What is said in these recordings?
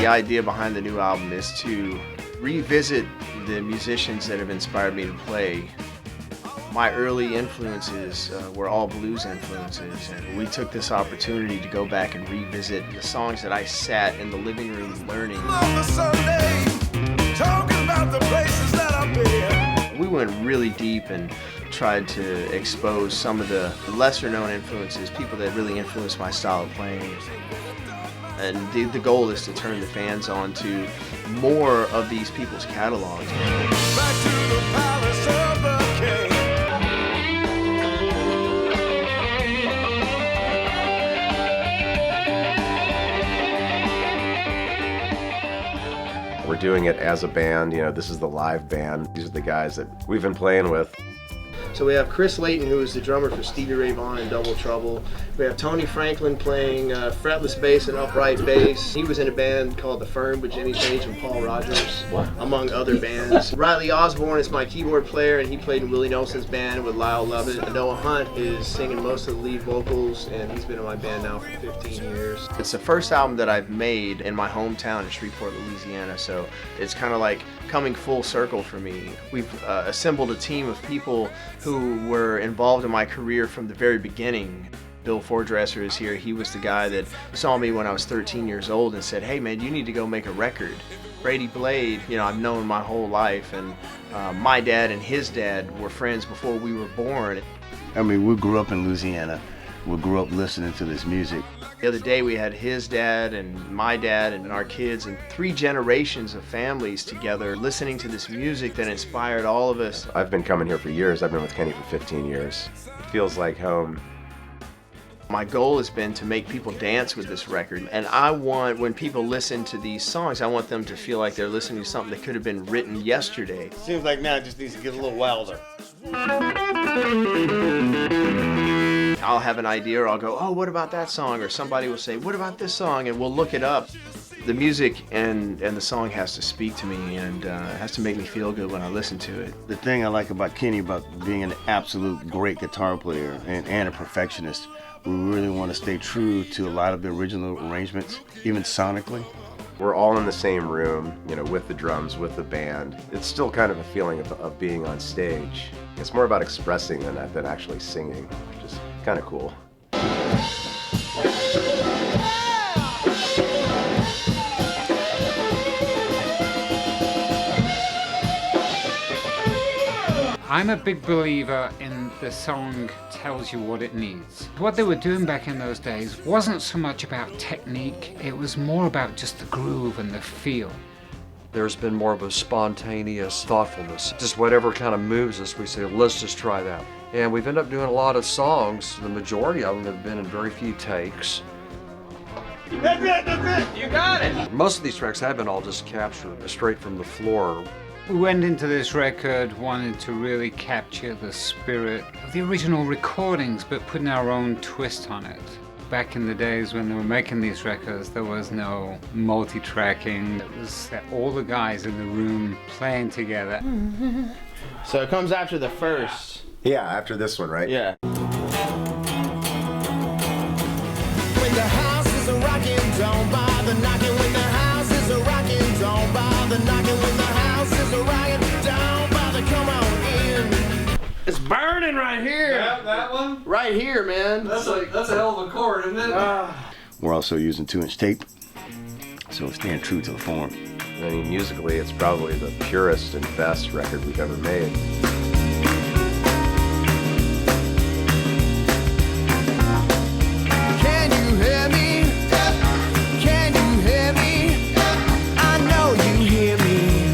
The idea behind the new album is to revisit the musicians that have inspired me to play. My early influences were all blues influences, and we took this opportunity to go back and revisit the songs that I sat in the living room learning. We went really deep and tried to expose some of the lesser known influences, people that really influenced my style of playing. And the goal is to turn the fans on to more of these people's catalogs. Back to the palace of the king. We're doing it as a band. You know, this is the live band. These are the guys that we've been playing with. So we have Chris Layton, who is the drummer for Stevie Ray Vaughan and Double Trouble. We have Tony Franklin playing fretless bass and upright bass. He was in a band called The Firm with Jimmy Page and Paul Rogers, among other bands. Riley Osborne is my keyboard player, and he played in Willie Nelson's band with Lyle Lovett. Noah Hunt is singing most of the lead vocals, and he's been in my band now for 15 years. It's the first album that I've made in my hometown in Shreveport, Louisiana, so it's kind of like coming full circle for me. We've assembled a team of people who were involved in my career from the very beginning. Bill Fordresser is here. He was the guy that saw me when I was 13 years old and said, "Hey man, you need to go make a record." Brady Blade, you know, I've known my whole life, and my dad and his dad were friends before we were born. I mean, we grew up in Louisiana. We grew up listening to this music. The other day we had his dad and my dad and our kids and 3 generations of families together listening to this music that inspired all of us. I've been coming here for years. I've been with Kenny for 15 years. It feels like home. My goal has been to make people dance with this record, and I want, when people listen to these songs, I want them to feel like they're listening to something that could have been written yesterday. Seems like now it just needs to get a little wilder. I'll have an idea, or I'll go, "Oh, what about that song?" Or somebody will say, "What about this song?" And we'll look it up. The music and the song has to speak to me, and it has to make me feel good when I listen to it. The thing I like about Kenny, about being an absolute great guitar player and a perfectionist, we really want to stay true to a lot of the original arrangements, even sonically. We're all in the same room, you know, with the drums, with the band. It's still kind of a feeling of being on stage. It's more about expressing than actually singing, which is kind of cool. I'm a big believer in the song tells you what it needs. What they were doing back in those days wasn't so much about technique, it was more about just the groove and the feel. There's been more of a spontaneous thoughtfulness. Just whatever kind of moves us, we say, let's just try that. And we've ended up doing a lot of songs. The majority of them have been in very few takes. That's it, you got it! Most of these tracks have been all just captured straight from the floor. We went into this record wanting to really capture the spirit of the original recordings, but putting our own twist on it. Back in the days when they were making these records, there was no multi-tracking. It was all the guys in the room playing together. So it comes after the first. Yeah, after this one, right? Yeah. When the house is a rockin', don't bother knocking. When the house is a rockin', don't bother knocking. When the house is a rockin', don't bother, come on in. It's burning right here. Yeah, that one? Right here, man. That's a hell of a chord, isn't it? We're also using 2-inch tape, so it's staying true to the form. I mean, musically, it's probably the purest and best record we've ever made. Can you hear me? Can you hear me? I know you hear me.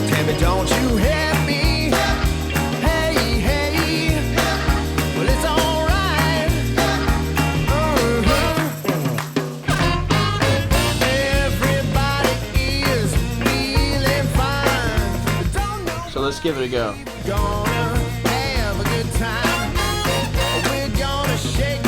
Tell me, don't you hear me? Hey, hey, well, it's all right. Everybody is feeling fine. Don't know. So let's give it a go. Gonna have a good time. We're gonna shake